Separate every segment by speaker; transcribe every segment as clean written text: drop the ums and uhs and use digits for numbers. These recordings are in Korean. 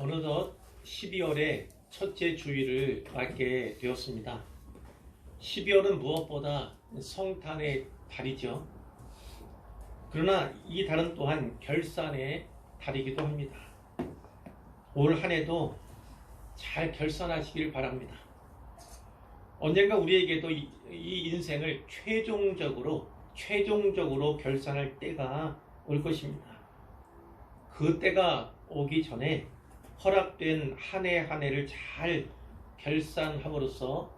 Speaker 1: 어느덧 12월의 첫째 주일을 맞게 되었습니다. 12월은 무엇보다 성탄의 달이죠. 그러나 이 달은 또한 결산의 달이기도 합니다. 올 한 해도 잘 결산하시길 바랍니다. 언젠가 우리에게도 이 인생을 최종적으로 결산할 때가 올 것입니다. 그 때가 오기 전에 허락된 한 해 한 해를 잘 결산함으로써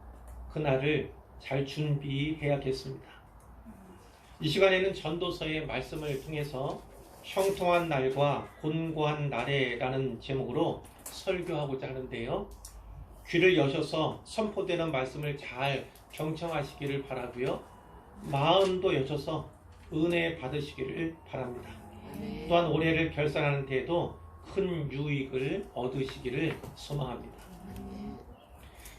Speaker 1: 그날을 잘 준비해야겠습니다. 이 시간에는 전도서의 말씀을 통해서 형통한 날과 곤고한 날에라는 제목으로 설교하고자 하는데요. 귀를 여셔서 선포되는 말씀을 잘 경청하시기를 바라고요. 마음도 여셔서 은혜 받으시기를 바랍니다. 또한 올해를 결산하는 데에도 큰 유익을 얻으시기를 소망합니다.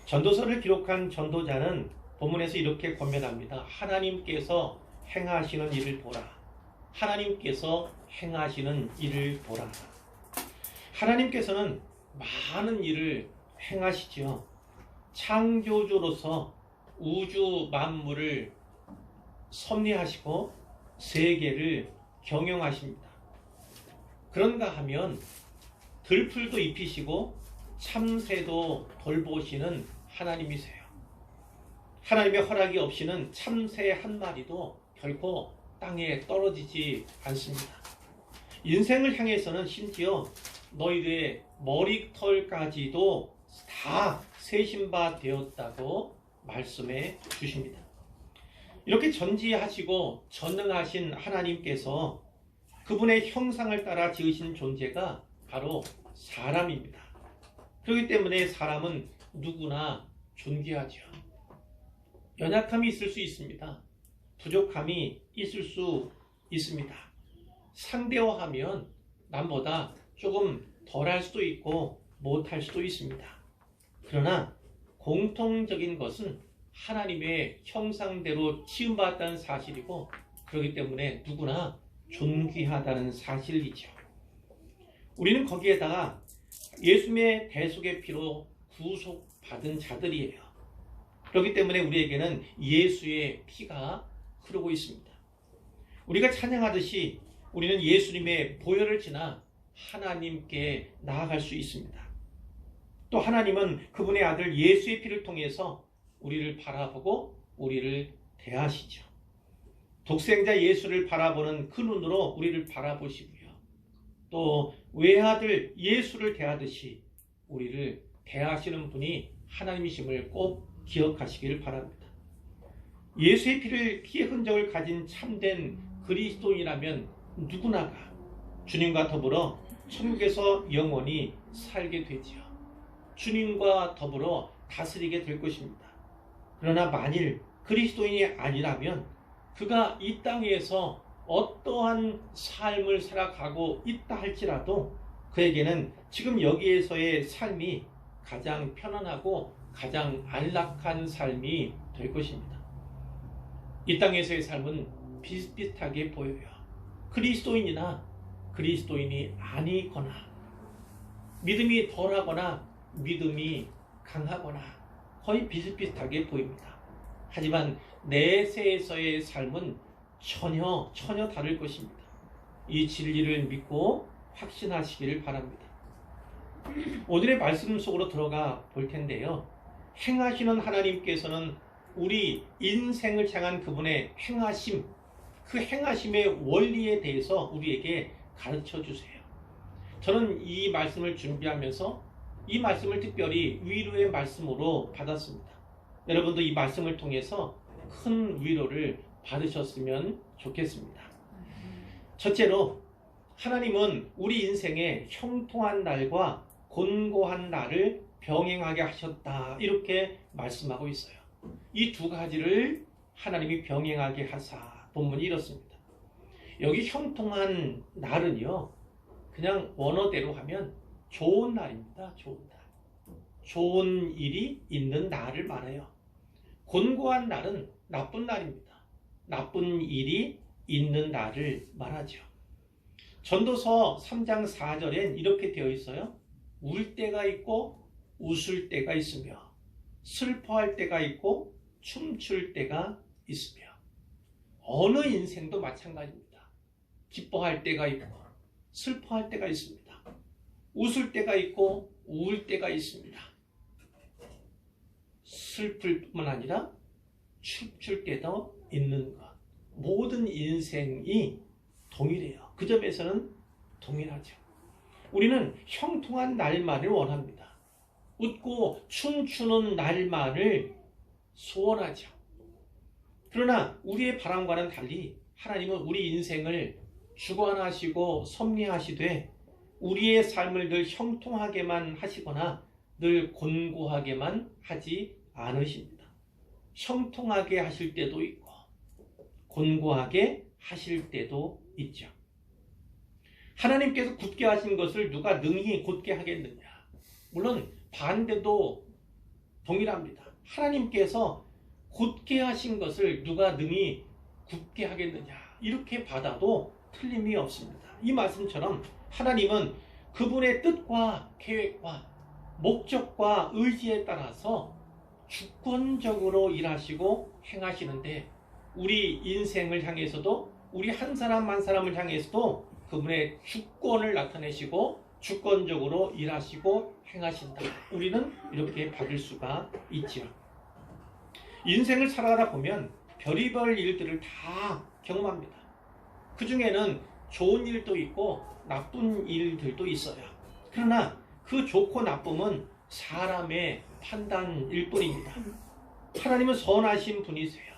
Speaker 1: 전도서를 기록한 전도자는 본문에서 이렇게 권면합니다. 하나님께서 행하시는 일을 보라. 하나님께서 행하시는 일을 보라. 하나님께서는 많은 일을 행하시죠. 창조주로서 우주 만물을 섭리하시고 세계를 경영하십니다. 그런가 하면 들풀도 입히시고 참새도 돌보시는 하나님이세요. 하나님의 허락이 없이는 참새 한 마리도 결코 땅에 떨어지지 않습니다. 인생을 향해서는 심지어 너희들의 머리털까지도 다 세신 바 되었다고 말씀해 주십니다. 이렇게 전지하시고 전능하신 하나님께서 그분의 형상을 따라 지으신 존재가 바로 사람입니다. 그렇기 때문에 사람은 누구나 존귀하죠. 연약함이 있을 수 있습니다. 부족함이 있을 수 있습니다. 상대화하면 남보다 조금 덜할 수도 있고 못할 수도 있습니다. 그러나 공통적인 것은 하나님의 형상대로 지음받았다는 사실이고 그렇기 때문에 누구나 존귀하다는 사실이죠. 우리는 거기에다가 예수님의 대속의 피로 구속받은 자들이에요. 그렇기 때문에 우리에게는 예수의 피가 흐르고 있습니다. 우리가 찬양하듯이 우리는 예수님의 보혈을 지나 하나님께 나아갈 수 있습니다. 또 하나님은 그분의 아들 예수의 피를 통해서 우리를 바라보고 우리를 대하시죠. 독생자 예수를 바라보는 그 눈으로 우리를 바라보시고요. 또 외아들 예수를 대하듯이 우리를 대하시는 분이 하나님이심을 꼭 기억하시기를 바랍니다. 예수의 피의 흔적을 가진 참된 그리스도인이라면 누구나가 주님과 더불어 천국에서 영원히 살게 되지요. 주님과 더불어 다스리게 될 것입니다. 그러나 만일 그리스도인이 아니라면 그가 이 땅에서 어떠한 삶을 살아가고 있다 할지라도 그에게는 지금 여기에서의 삶이 가장 편안하고 가장 안락한 삶이 될 것입니다. 이 땅에서의 삶은 비슷비슷하게 보여요. 그리스도인이나 그리스도인이 아니거나 믿음이 덜하거나 믿음이 강하거나 거의 비슷비슷하게 보입니다. 하지만 내세에서의 삶은 전혀 다를 것입니다. 이 진리를 믿고 확신하시기를 바랍니다. 오늘의 말씀 속으로 들어가 볼 텐데요. 행하시는 하나님께서는 우리 인생을 향한 그분의 행하심, 그 행하심의 원리에 대해서 우리에게 가르쳐 주세요. 저는 이 말씀을 준비하면서 이 말씀을 특별히 위로의 말씀으로 받았습니다. 여러분도 이 말씀을 통해서 큰 위로를 받으셨으면 좋겠습니다. 첫째로 하나님은 우리 인생의 형통한 날과 곤고한 날을 병행하게 하셨다. 이렇게 말씀하고 있어요. 이 두 가지를 하나님이 병행하게 하사 본문이 이렇습니다. 여기 형통한 날은요. 그냥 원어대로 하면 좋은 날입니다. 좋은 날. 좋은 일이 있는 날을 말해요. 곤고한 날은 나쁜 날입니다. 나쁜 일이 있는 날을 말하죠. 전도서 3장 4절엔 이렇게 되어 있어요. 울 때가 있고 웃을 때가 있으며 슬퍼할 때가 있고 춤출 때가 있으며 어느 인생도 마찬가지입니다. 기뻐할 때가 있고 슬퍼할 때가 있습니다. 웃을 때가 있고 울 때가 있습니다. 슬플 뿐만 아니라 춤출 때도 있는 것. 모든 인생이 동일해요. 그 점에서는 동일하죠. 우리는 형통한 날만을 원합니다. 웃고 춤추는 날만을 소원하죠. 그러나 우리의 바람과는 달리 하나님은 우리 인생을 주관하시고 섭리하시되 우리의 삶을 늘 형통하게만 하시거나 늘 곤고하게만 하지 않으십니다. 형통하게 하실 때도 있고 곤고하게 하실 때도 있죠. 하나님께서 굳게 하신 것을 누가 능히 곧게 하겠느냐? 물론 반대도 동일합니다. 하나님께서 곧게 하신 것을 누가 능히 굳게 하겠느냐? 이렇게 받아도 틀림이 없습니다. 이 말씀처럼 하나님은 그분의 뜻과 계획과 목적과 의지에 따라서 주권적으로 일하시고 행하시는데 우리 인생을 향해서도 우리 한 사람 한 사람을 향해서도 그분의 주권을 나타내시고 주권적으로 일하시고 행하신다. 우리는 이렇게 받을 수가 있지요. 인생을 살아가다 보면 별의별 일들을 다 경험합니다. 그 중에는 좋은 일도 있고 나쁜 일들도 있어요. 그러나 그 좋고 나쁨은 사람의 판단일 뿐입니다. 하나님은 선하신 분이세요.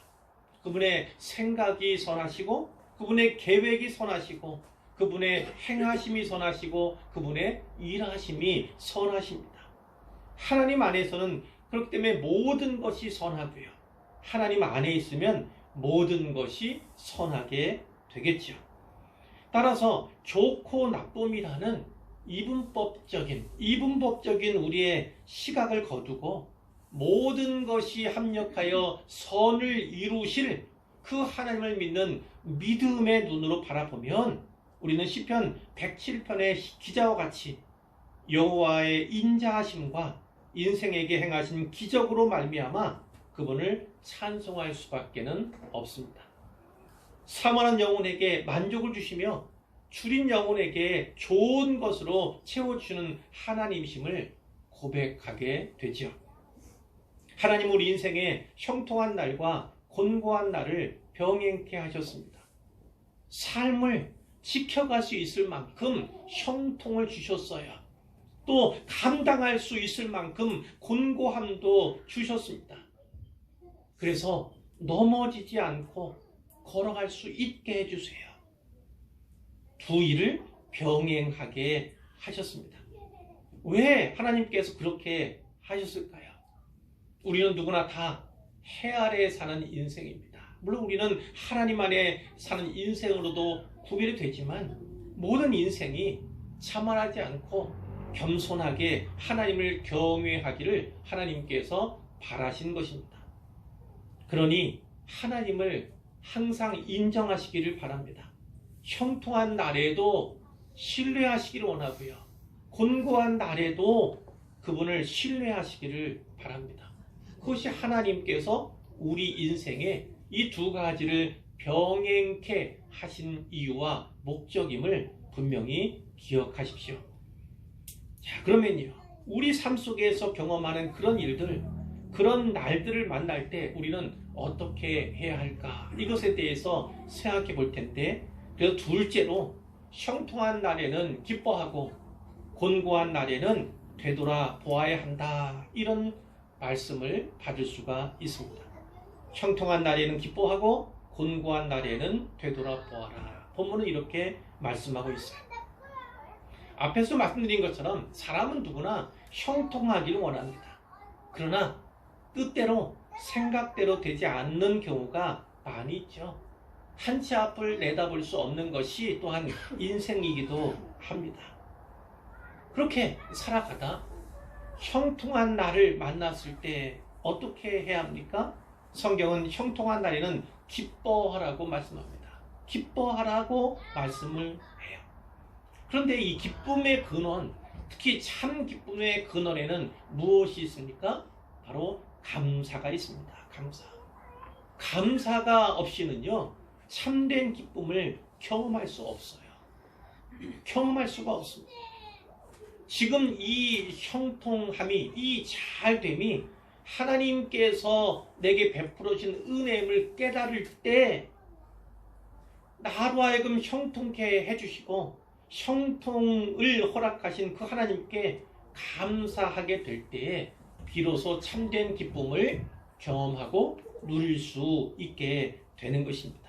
Speaker 1: 그분의 생각이 선하시고 그분의 계획이 선하시고 그분의 행하심이 선하시고 그분의 일하심이 선하십니다. 하나님 안에서는 그렇기 때문에 모든 것이 선하고요. 하나님 안에 있으면 모든 것이 선하게 되겠죠. 따라서 좋고 나쁨이라는 이분법적인 우리의 시각을 거두고 모든 것이 합력하여 선을 이루실 그 하나님을 믿는 믿음의 눈으로 바라보면 우리는 시편 107편의 기자와 같이 여호와의 인자하심과 인생에게 행하신 기적으로 말미암아 그분을 찬송할 수밖에는 없습니다. 사모하는 영혼에게 만족을 주시며 줄인 영혼에게 좋은 것으로 채워주는 하나님이심을 고백하게 되죠. 하나님 우리 인생에 형통한 날과 곤고한 날을 병행케 하셨습니다. 삶을 지켜갈 수 있을 만큼 형통을 주셨어요. 또 감당할 수 있을 만큼 곤고함도 주셨습니다. 그래서 넘어지지 않고 걸어갈 수 있게 해주세요. 두 일을 병행하게 하셨습니다. 왜 하나님께서 그렇게 하셨을까요? 우리는 누구나 다 해 아래에 사는 인생입니다. 물론 우리는 하나님 안에 사는 인생으로도 구별이 되지만 모든 인생이 자만하지 않고 겸손하게 하나님을 경외하기를 하나님께서 바라신 것입니다. 그러니 하나님을 항상 인정하시기를 바랍니다. 형통한 날에도 신뢰하시기를 원하고요. 곤고한 날에도 그분을 신뢰하시기를 바랍니다. 그것이 하나님께서 우리 인생에 이 두 가지를 병행케 하신 이유와 목적임을 분명히 기억하십시오. 자, 그러면요. 우리 삶 속에서 경험하는 그런 일들, 그런 날들을 만날 때 우리는 어떻게 해야 할까? 이것에 대해서 생각해 볼 텐데, 그래서 둘째로 형통한 날에는 기뻐하고 곤고한 날에는 되돌아 보아야 한다. 이런 말씀을 받을 수가 있습니다. 형통한 날에는 기뻐하고 곤고한 날에는 되돌아 보아라. 본문은 이렇게 말씀하고 있어요. 앞에서 말씀드린 것처럼 사람은 누구나 형통하기를 원합니다. 그러나 뜻대로 생각대로 되지 않는 경우가 많이 있죠. 한치 앞을 내다볼 수 없는 것이 또한 인생이기도 합니다. 그렇게 살아가다 형통한 날을 만났을 때 어떻게 해야 합니까? 성경은 형통한 날에는 기뻐하라고 말씀합니다. 기뻐하라고 말씀을 해요. 그런데 이 기쁨의 근원, 특히 참 기쁨의 근원에는 무엇이 있습니까? 바로 감사가 있습니다. 감사. 감사가 없이는요, 참된 기쁨을 경험할 수 없어요. 경험할 수가 없습니다. 지금 이 형통함이, 이 잘됨이 하나님께서 내게 베풀어 주신 은혜임을 깨달을 때 나로 하여금 형통케 해주시고 형통을 허락하신 그 하나님께 감사하게 될 때에 비로소 참된 기쁨을 경험하고 누릴 수 있게 되는 것입니다.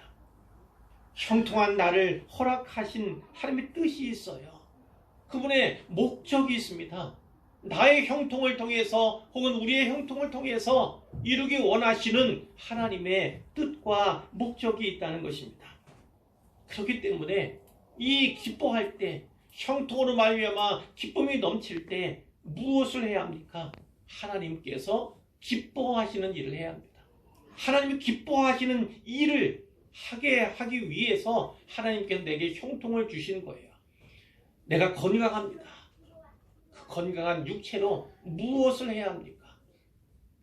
Speaker 1: 형통한 나를 허락하신 하나님의 뜻이 있어요. 그분의 목적이 있습니다. 나의 형통을 통해서 혹은 우리의 형통을 통해서 이루기 원하시는 하나님의 뜻과 목적이 있다는 것입니다. 그렇기 때문에 이 기뻐할 때, 형통으로 말미암아 기쁨이 넘칠 때 무엇을 해야 합니까? 하나님께서 기뻐하시는 일을 해야 합니다. 하나님이 기뻐하시는 일을 하기 위해서 하나님께서 내게 형통을 주시는 거예요. 내가 건강합니다. 그 건강한 육체로 무엇을 해야 합니까?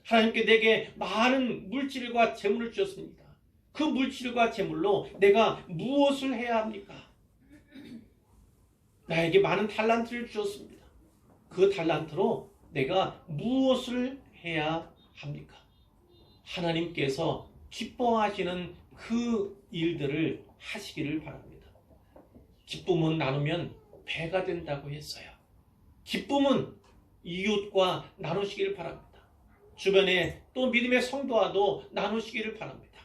Speaker 1: 하나님께 내게 많은 물질과 재물을 주셨습니다. 그 물질과 재물로 내가 무엇을 해야 합니까? 나에게 많은 달란트를 주셨습니다. 그 달란트로 내가 무엇을 해야 합니까? 하나님께서 기뻐하시는 그 일들을 하시기를 바랍니다. 기쁨은 나누면 배가 된다고 했어요. 기쁨은 이웃과 나누시기를 바랍니다. 주변에 또 믿음의 성도와도 나누시기를 바랍니다.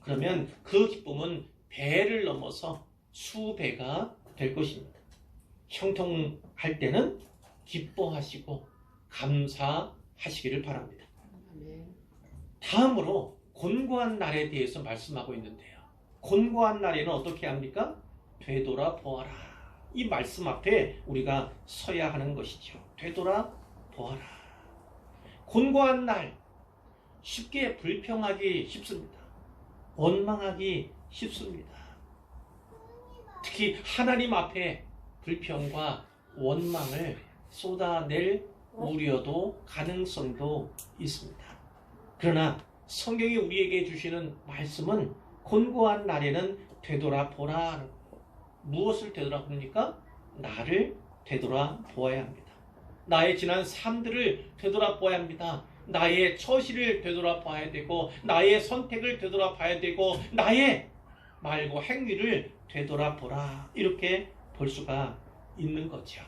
Speaker 1: 그러면 그 기쁨은 배를 넘어서 수배가 될 것입니다. 형통할 때는 기뻐하시고 감사하시기를 바랍니다. 다음으로 곤고한 날에 대해서 말씀하고 있는데요. 곤고한 날에는 어떻게 합니까? 되돌아보아라. 이 말씀 앞에 우리가 서야 하는 것이죠. 되돌아보아라. 곤고한 날, 쉽게 불평하기 쉽습니다. 원망하기 쉽습니다. 특히 하나님 앞에 불평과 원망을 쏟아낼 우려도 가능성도 있습니다. 그러나 성경이 우리에게 주시는 말씀은 곤고한 날에는 되돌아보라. 무엇을 되돌아봅니까? 나를 되돌아보아야 합니다. 나의 지난 삶들을 되돌아보아야 합니다. 나의 처시를 되돌아봐야 되고 나의 선택을 되돌아봐야 되고 나의 말과 행위를 되돌아보라. 이렇게 볼 수가 있는 거죠.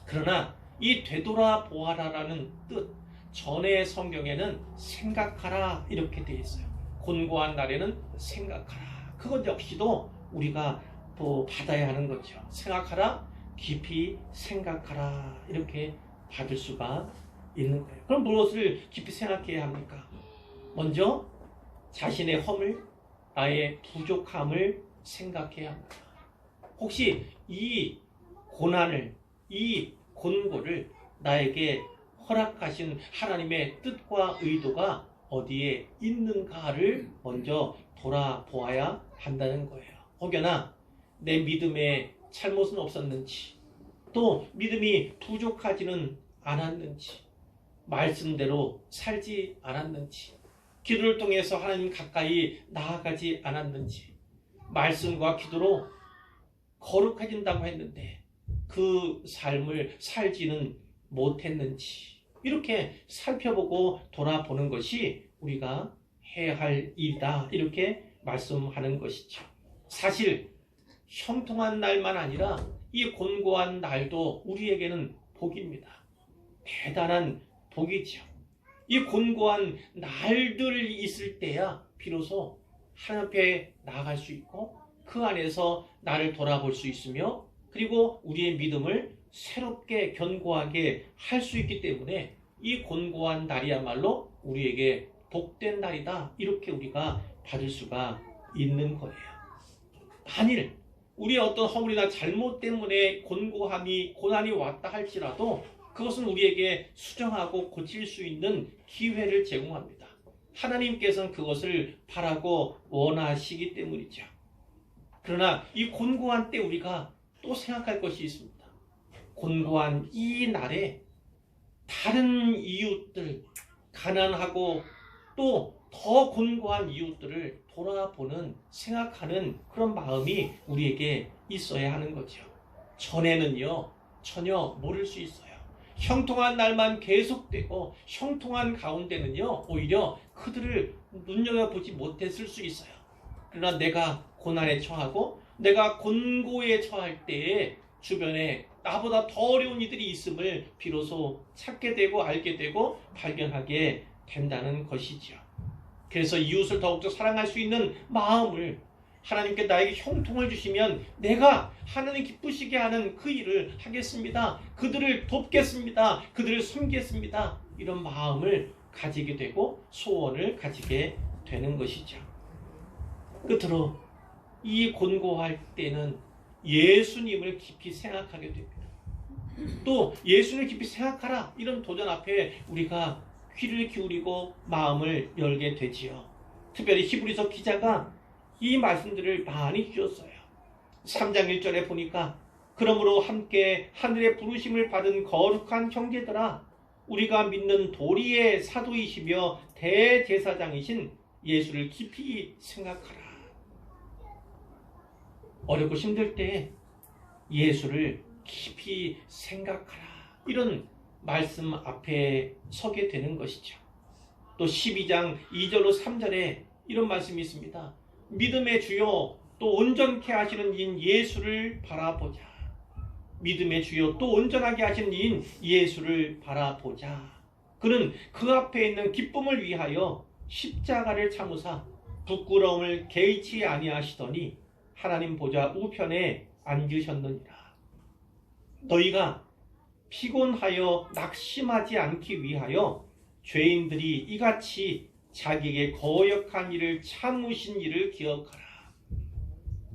Speaker 1: 그러나 이 되돌아보아라라는 뜻, 전의 성경에는 생각하라 이렇게 되어 있어요. 곤고한 날에는 생각하라. 그것 역시도 우리가 또 받아야 하는 거죠. 생각하라, 깊이 생각하라 이렇게 받을 수가 있는 거예요. 그럼 무엇을 깊이 생각해야 합니까? 먼저 자신의 허물, 나의 부족함을 생각해야 합니다. 혹시 이 고난을, 이 곤고를 나에게 허락하신 하나님의 뜻과 의도가 어디에 있는가를 먼저 돌아보아야 한다는 거예요. 혹여나 내 믿음에 잘못은 없었는지, 또 믿음이 부족하지는 않았는지, 말씀대로 살지 않았는지, 기도를 통해서 하나님 가까이 나아가지 않았는지, 말씀과 기도로 거룩해진다고 했는데 그 삶을 살지는 못했는지, 이렇게 살펴보고 돌아보는 것이 우리가 해야 할 일이다 이렇게 말씀하는 것이죠. 사실 형통한 날만 아니라 이 곤고한 날도 우리에게는 복입니다. 대단한 복이죠. 이 곤고한 날들이 있을 때야 비로소 하나님 앞에 나아갈 수 있고 그 안에서 나를 돌아볼 수 있으며 그리고 우리의 믿음을 새롭게 견고하게 할 수 있기 때문에 이 곤고한 날이야말로 우리에게 복된 날이다 이렇게 우리가 받을 수가 있는 거예요. 만일 우리의 어떤 허물이나 잘못 때문에 곤고함이 고난이 왔다 할지라도 그것은 우리에게 수정하고 고칠 수 있는 기회를 제공합니다. 하나님께서는 그것을 바라고 원하시기 때문이죠. 그러나 이 곤고한 때 우리가 또 생각할 것이 있습니다. 곤고한 이 날에 다른 이웃들, 가난하고 또 더 곤고한 이웃들을 돌아보는, 생각하는 그런 마음이 우리에게 있어야 하는 거죠. 전에는요, 전혀 모를 수 있어요. 형통한 날만 계속되고 형통한 가운데는요, 오히려 그들을 눈여겨보지 못했을 수 있어요. 그러나 내가 고난에 처하고 내가 곤고에 처할 때에 주변에 나보다 더 어려운 이들이 있음을 비로소 찾게 되고 알게 되고 발견하게 된다는 것이지요. 그래서 이웃을 더욱더 사랑할 수 있는 마음을, 하나님께 나에게 형통을 주시면 내가 하나님 기쁘시게 하는 그 일을 하겠습니다. 그들을 돕겠습니다. 그들을 섬기겠습니다. 이런 마음을 가지게 되고 소원을 가지게 되는 것이죠. 끝으로 이 곤고할 때는 예수님을 깊이 생각하게 됩니다. 또 예수님을 깊이 생각하라, 이런 도전 앞에 우리가 귀를 기울이고 마음을 열게 되지요. 특별히 히브리서 기자가 이 말씀들을 많이 주었어요. 3장 1절에 보니까 그러므로 함께 하늘의 부르심을 받은 거룩한 형제들아, 우리가 믿는 도리의 사도이시며 대제사장이신 예수를 깊이 생각하라. 어렵고 힘들 때 예수를 깊이 생각하라, 이런 말씀 앞에 서게 되는 것이죠. 또 12장 2절로 3절에 이런 말씀이 있습니다. 믿음의 주요 또 온전케 하시는 이인 예수를 바라보자. 믿음의 주요 또 온전하게 하시는 이인 예수를 바라보자. 그는 그 앞에 있는 기쁨을 위하여 십자가를 참으사 부끄러움을 개의치 아니하시더니 하나님 보좌 우편에 앉으셨느니라. 너희가 피곤하여 낙심하지 않기 위하여 죄인들이 이같이 자기에게 거역한 일을 참으신 일을 기억하라.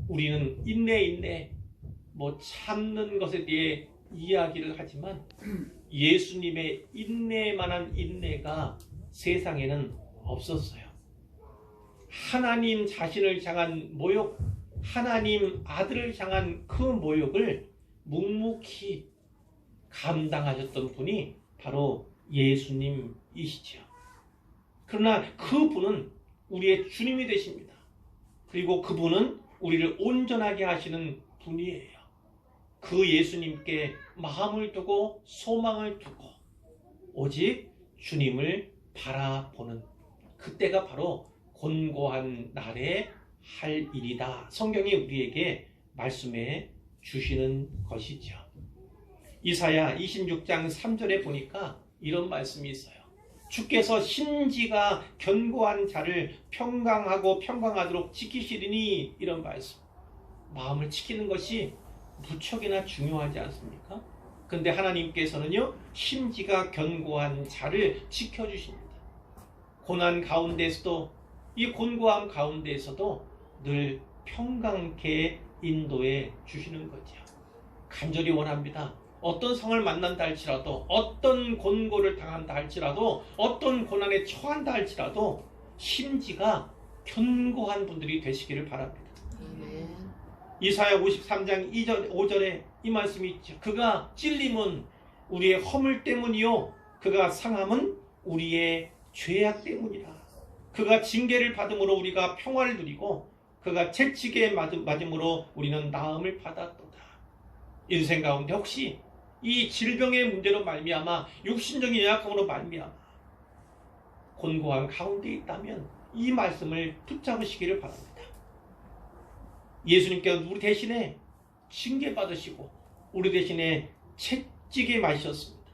Speaker 1: 우리는 인내 참는 것에 대해 이야기를 하지만 예수님의 인내만한 인내가 세상에는 없었어요. 하나님 자신을 향한 모욕, 하나님 아들을 향한 그 모욕을 묵묵히 감당하셨던 분이 바로 예수님이시죠. 그러나 그분은 우리의 주님이 되십니다. 그리고 그분은 우리를 온전하게 하시는 분이에요. 그 예수님께 마음을 두고 소망을 두고 오직 주님을 바라보는 그때가 바로 곤고한 날에 할 일이다. 성경이 우리에게 말씀해 주시는 것이죠. 이사야 26장 3절에 보니까 이런 말씀이 있어요. 주께서 심지가 견고한 자를 평강하고 평강하도록 지키시리니, 이런 말씀. 마음을 지키는 것이 무척이나 중요하지 않습니까? 근데 하나님께서는요, 심지가 견고한 자를 지켜주십니다. 고난 가운데서도, 이 곤고함 가운데에서도 늘 평강케 인도해 주시는 거죠. 간절히 원합니다. 어떤 상을 만난다 할지라도, 어떤 곤고를 당한다 할지라도, 어떤 고난에 처한다 할지라도 심지가 견고한 분들이 되시기를 바랍니다. 이사야 53장 2절, 5절에 이 말씀이 있죠. 그가 찔림은 우리의 허물 때문이요 그가 상함은 우리의 죄악 때문이라. 그가 징계를 받음으로 우리가 평화를 누리고 그가 채찍에 맞음으로 우리는 나음을 받았도다. 인생 가운데 혹시 이 질병의 문제로 말미암아, 육신적인 연약함으로 말미암아 곤고한 가운데 있다면 이 말씀을 붙잡으시기를 바랍니다. 예수님께서 우리 대신에 징계받으시고 우리 대신에 채찍에 맞으셨습니다.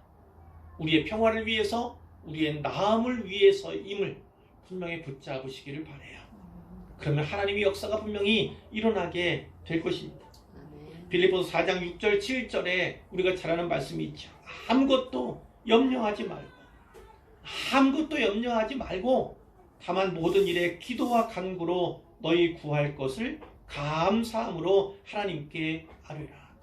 Speaker 1: 우리의 평화를 위해서, 우리의 나음을 위해서임을 분명히 붙잡으시기를 바라요. 그러면 하나님의 역사가 분명히 일어나게 될 것입니다. 빌립보서 4장 6절 7절에 우리가 잘 아는 말씀이 있죠. 아무것도 염려하지 말고 다만 모든 일에 기도와 간구로 너희 구할 것을 감사함으로 하나님께 아뢰라.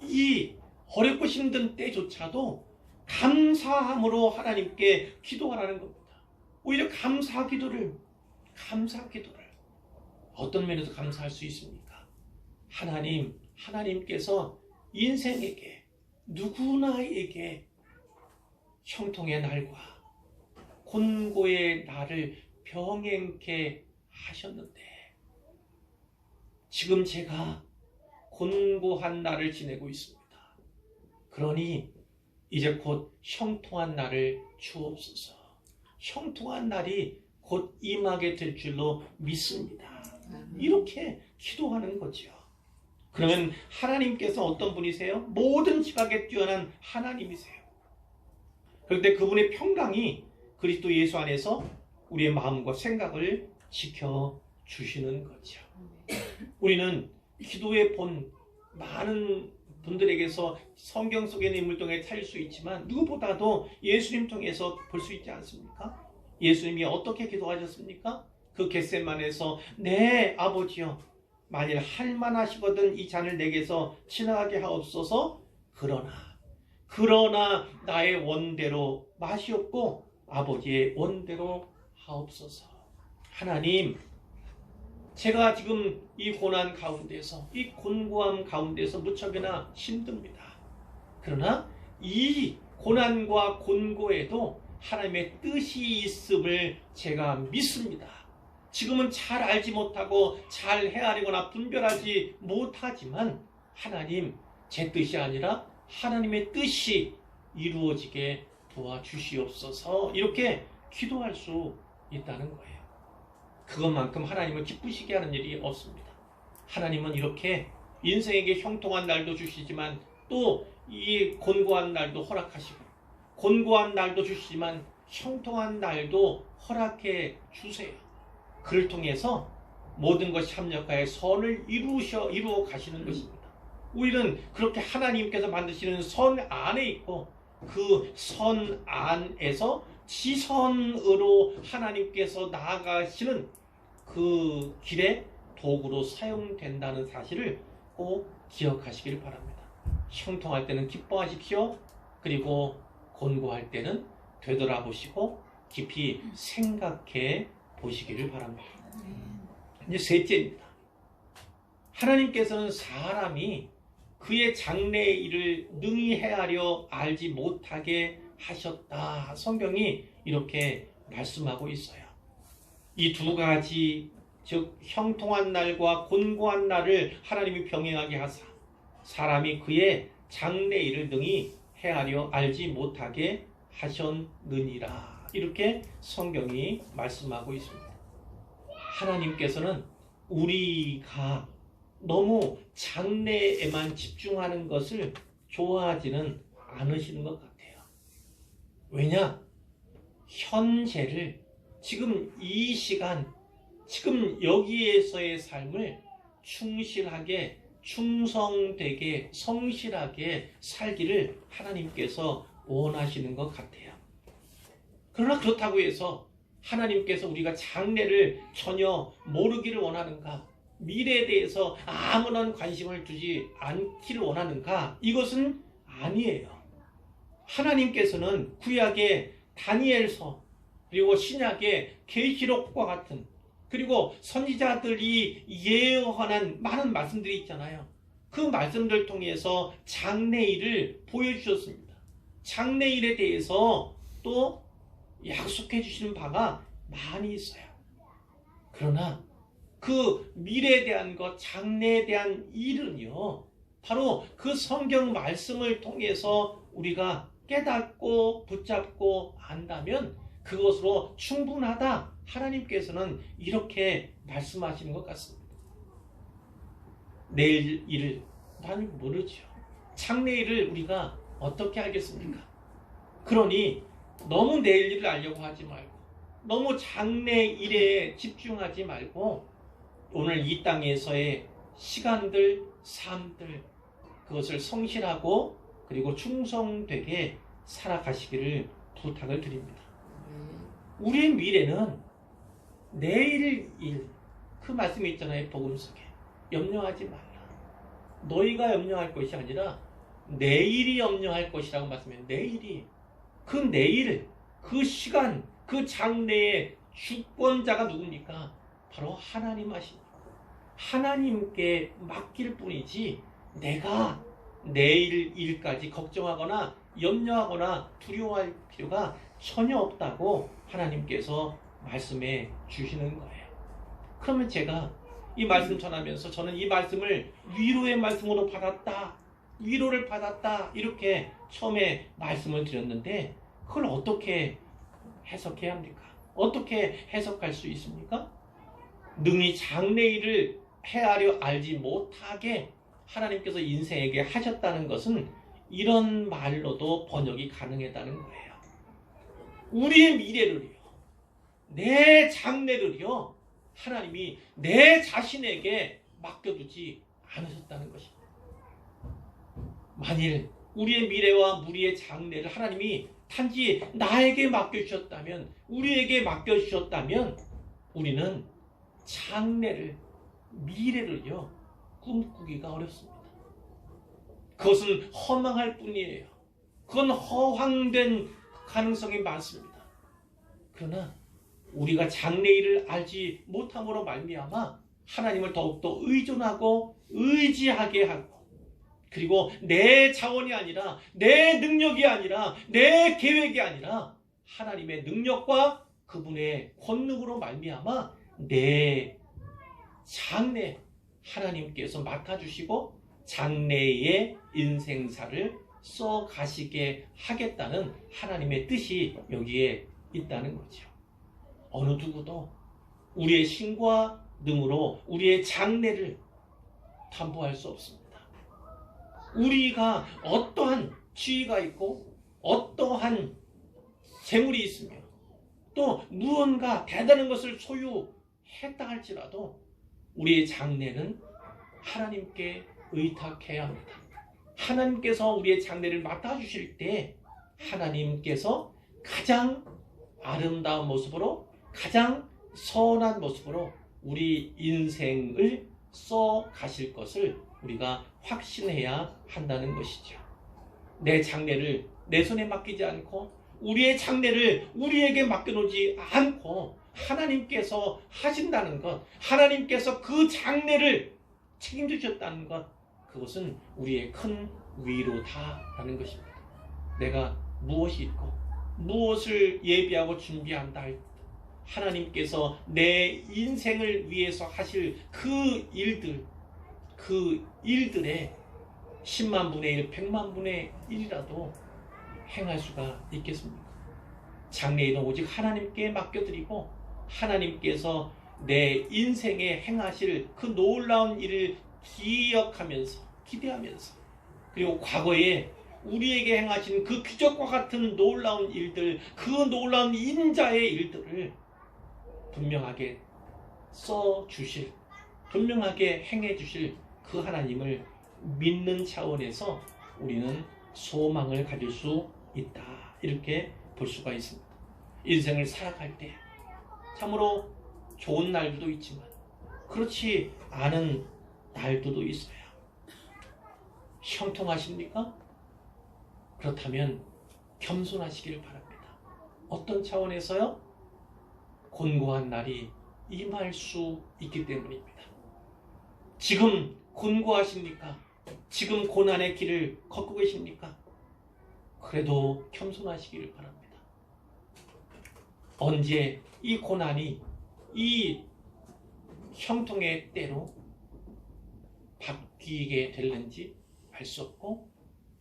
Speaker 1: 이 어렵고 힘든 때조차도 감사함으로 하나님께 기도하라는 겁니다. 오히려 감사 기도를 어떤 면에서 감사할 수 있습니까? 하나님께서 인생에게 누구나에게 형통의 날과 곤고의 날을 병행케 하셨는데 지금 제가 곤고한 날을 지내고 있습니다. 그러니 이제 곧 형통한 날을 주옵소서. 형통한 날이 곧 임하게 될 줄로 믿습니다. 이렇게 기도하는 거죠. 그러면 하나님께서 어떤 분이세요? 모든 지각에 뛰어난 하나님이세요. 그런데 그분의 평강이 그리스도 예수 안에서 우리의 마음과 생각을 지켜주시는 거죠. 우리는 기도의 본 많은 분들에게서 성경 속에 있는 인물 통해 찾을 수 있지만 누구보다도 예수님 통해서 볼 수 있지 않습니까? 예수님이 어떻게 기도하셨습니까? 그 겟세마네에서 네 아버지여 만일 할만하시거든 이 잔을 내게서 지나가게 하옵소서. 그러나 나의 원대로 마시옵고 아버지의 원대로 하옵소서. 하나님, 제가 지금 이 고난 가운데서 이 곤고함 가운데서 무척이나 힘듭니다. 그러나 이 고난과 곤고에도 하나님의 뜻이 있음을 제가 믿습니다. 지금은 잘 알지 못하고 잘 헤아리거나 분별하지 못하지만 하나님, 제 뜻이 아니라 하나님의 뜻이 이루어지게 도와주시옵소서. 이렇게 기도할 수 있다는 거예요. 그것만큼 하나님을 기쁘시게 하는 일이 없습니다. 하나님은 이렇게 인생에게 형통한 날도 주시지만 또 이 곤고한 날도 허락하시고 곤고한 날도 주시지만 형통한 날도 허락해 주세요. 그를 통해서 모든 것이 합력하여 선을 이루어 가시는 것입니다. 우리는 그렇게 하나님께서 만드시는 선 안에 있고 그 선 안에서 지선으로 하나님께서 나아가시는 그 길에 도구로 사용된다는 사실을 꼭 기억하시길 바랍니다. 형통할 때는 기뻐하십시오. 그리고 곤고할 때는 되돌아보시고 깊이 생각해 보시기를 바랍니다. 이제 셋째입니다. 하나님께서는 사람이 그의 장래의 일을 능히 헤아려 알지 못하게 하셨다. 성경이 이렇게 말씀하고 있어요. 이 두 가지, 즉 형통한 날과 곤고한 날을 하나님이 병행하게 하사 사람이 그의 장래의 일을 능히 헤아려 알지 못하게 하셨느니라. 이렇게 성경이 말씀하고 있습니다. 하나님께서는 우리가 너무 장래에만 집중하는 것을 좋아하지는 않으시는 것 같아요. 왜냐? 현재를 지금 이 시간, 지금 여기에서의 삶을 충실하게, 충성되게, 성실하게 살기를 하나님께서 원하시는 것 같아요. 그러나 그렇다고 해서 하나님께서 우리가 장래를 전혀 모르기를 원하는가? 미래에 대해서 아무런 관심을 두지 않기를 원하는가? 이것은 아니에요. 하나님께서는 구약의 다니엘서 그리고 신약의 계시록과 같은 그리고 선지자들이 예언한 많은 말씀들이 있잖아요. 그 말씀들 통해서 장래일을 보여주셨습니다. 장래일에 대해서 또 약속해 주시는 바가 많이 있어요. 그러나 그 미래에 대한 것, 장래에 대한 일은요, 바로 그 성경 말씀을 통해서 우리가 깨닫고 붙잡고 안다면 그것으로 충분하다. 하나님께서는 이렇게 말씀하시는 것 같습니다. 내일 일을 나는 모르죠. 장래 일을 우리가 어떻게 알겠습니까? 그러니 너무 내일 일을 알려고 하지 말고 너무 장래 일에 집중하지 말고 오늘 이 땅에서의 시간들, 삶들 그것을 성실하고 그리고 충성되게 살아가시기를 부탁을 드립니다. 우리의 미래는 내일 일, 그 말씀이 있잖아요. 복음 속에 염려하지 말라. 너희가 염려할 것이 아니라 내일이 염려할 것이라고 말씀해요. 내일이, 그 내일, 그 시간, 그 장래의 주권자가 누굽니까? 바로 하나님 하십니다. 하나님께 맡길 뿐이지 내가 내일 일까지 걱정하거나 염려하거나 두려워할 필요가 전혀 없다고 하나님께서 말씀해 주시는 거예요. 그러면 제가 이 말씀 전하면서 저는 이 말씀을 위로의 말씀으로 받았다, 위로를 받았다, 이렇게 처음에 말씀을 드렸는데 그걸 어떻게 해석해야 합니까? 어떻게 해석할 수 있습니까? 능히 장래일을 헤아려 알지 못하게 하나님께서 인생에게 하셨다는 것은 이런 말로도 번역이 가능하다는 거예요. 우리의 미래를요, 내 장래를요, 하나님이 내 자신에게 맡겨두지 않으셨다는 것입니다. 만일 우리의 미래와 우리의 장래를 하나님이 단지 나에게 맡겨주셨다면, 우리에게 맡겨주셨다면 우리는 장래를, 미래를요 꿈꾸기가 어렵습니다. 그것은 허망할 뿐이에요. 그건 허황된 가능성이 많습니다. 그러나 우리가 장래일을 알지 못함으로 말미암아 하나님을 더욱더 의존하고 의지하게 하고, 그리고 내 자원이 아니라, 내 능력이 아니라, 내 계획이 아니라 하나님의 능력과 그분의 권능으로 말미암아 내 장래 하나님께서 맡아주시고 장래의 인생사를 써가시게 하겠다는 하나님의 뜻이 여기에 있다는 거죠. 어느 누구도 우리의 힘과 능으로 우리의 장래를 담보할 수 없습니다. 우리가 어떠한 지위가 있고 어떠한 재물이 있으며 또 무언가 대단한 것을 소유했다 할지라도 우리의 장래는 하나님께 의탁해야 합니다. 하나님께서 우리의 장래를 맡아주실 때 하나님께서 가장 아름다운 모습으로, 가장 선한 모습으로 우리 인생을 써 가실 것을 우리가 확신해야 한다는 것이죠. 내 장래를 내 손에 맡기지 않고 우리의 장래를 우리에게 맡겨놓지 않고 하나님께서 하신다는 것, 하나님께서 그 장래를 책임지셨다는 것, 그것은 우리의 큰 위로다라는 것입니다. 내가 무엇이 있고 무엇을 예비하고 준비한다 할 때 하나님께서 내 인생을 위해서 하실 그 일들에 10만 분의 1, 100만 분의 1이라도 행할 수가 있겠습니까? 장래일은 오직 하나님께 맡겨드리고 하나님께서 내 인생에 행하실 그 놀라운 일을 기억하면서, 기대하면서, 그리고 과거에 우리에게 행하신 그 기적과 같은 놀라운 일들, 그 놀라운 인자의 일들을 분명하게 써주실, 분명하게 행해주실 그 하나님을 믿는 차원에서 우리는 소망을 가질 수 있다, 이렇게 볼 수가 있습니다. 인생을 살아갈 때 참으로 좋은 날들도 있지만 그렇지 않은 날들도 있어요. 형통하십니까? 그렇다면 겸손하시기를 바랍니다. 어떤 차원에서요? 곤고한 날이 임할 수 있기 때문입니다. 지금 곤고하십니까? 지금 고난의 길을 걷고 계십니까? 그래도 겸손하시기를 바랍니다. 언제 이 고난이 이 형통의 때로 바뀌게 될는지 알 수 없고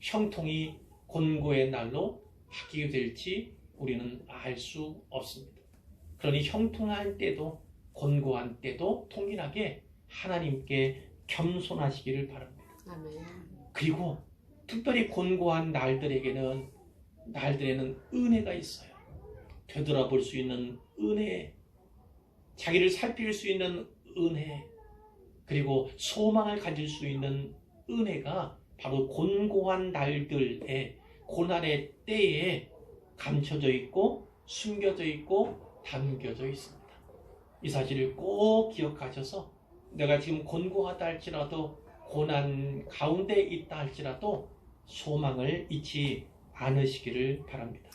Speaker 1: 형통이 곤고의 날로 바뀌게 될지 우리는 알 수 없습니다. 그러니 형통한 때도 곤고한 때도 통일하게 하나님께 겸손하시기를 바랍니다.
Speaker 2: 아멘.
Speaker 1: 그리고 특별히 곤고한 날들에는 은혜가 있어요. 되돌아볼 수 있는 은혜, 자기를 살필 수 있는 은혜, 그리고 소망을 가질 수 있는 은혜가 바로 곤고한 날들의 고난의 때에 감춰져 있고 숨겨져 있고 담겨져 있습니다. 이 사실을 꼭 기억하셔서 내가 지금 곤고하다 할지라도 고난 가운데 있다 할지라도 소망을 잊지 않으시기를 바랍니다.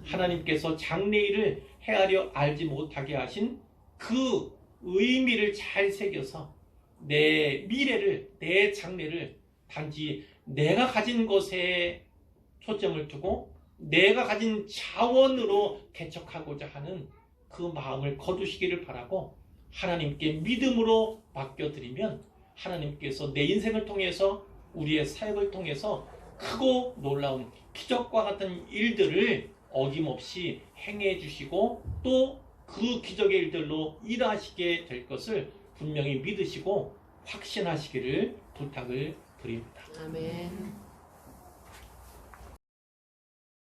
Speaker 1: 하나님께서 장래일을 헤아려 알지 못하게 하신 그 의미를 잘 새겨서 내 미래를, 내 장래를 단지 내가 가진 것에 초점을 두고 내가 가진 자원으로 개척하고자 하는 그 마음을 거두시기를 바라고 하나님께 믿음으로 맡겨드리면 하나님께서 내 인생을 통해서 우리의 사역을 통해서 크고 놀라운 기적과 같은 일들을 어김없이 행해 주시고 또 그 기적의 일들로 일하시게 될 것을 분명히 믿으시고 확신하시기를 부탁을 드립니다.
Speaker 2: 아멘.